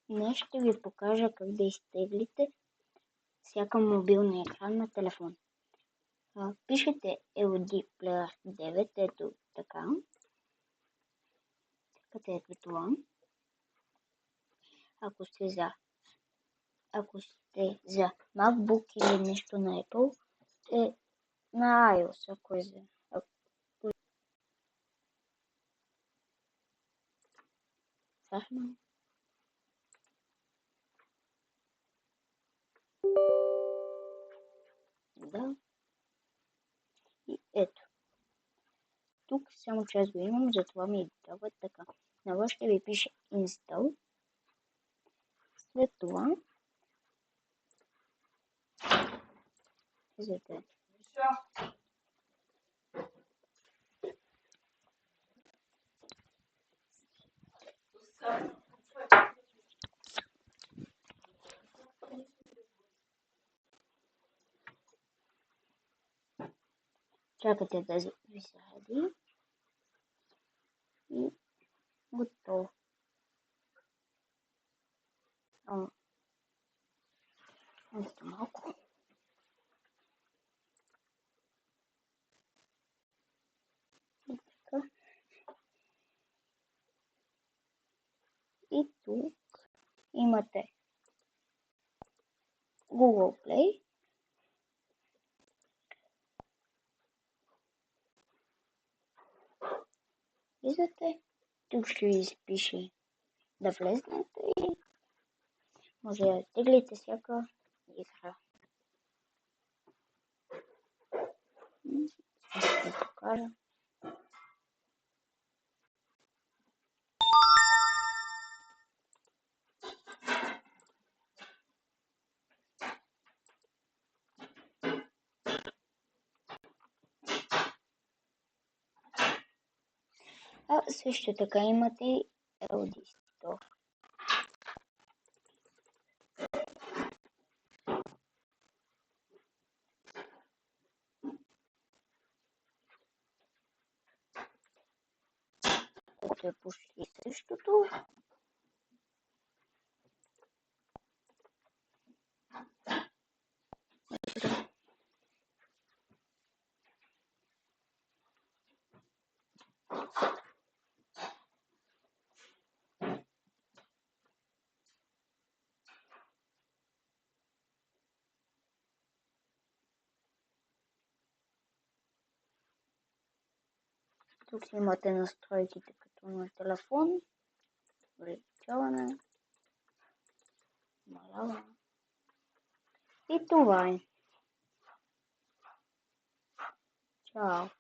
Днес ще ви покажа как да изтеглите всяка мобилния екран на телефон. Пишете LD Player 9, ето така. Цъкате ето това. Ако сте за MacBook или нещо на Apple, е на iOS, ако е за... Да. И ето. Тук само че аз го имам, затова ми дава така. На вас ще ви пише Install. След това влизате. Чакате да ви заради и готово. Още малко. И така. И тук имате Google Play. Влизате. Тук ще ви изпише да влезнете и може да теглите всяка игра. Ще ви покажа. Също така имате и LD Store. Което е почти същото. Тук имате настройките като на телефон, увеличаване, намаляване. И това е. Чао!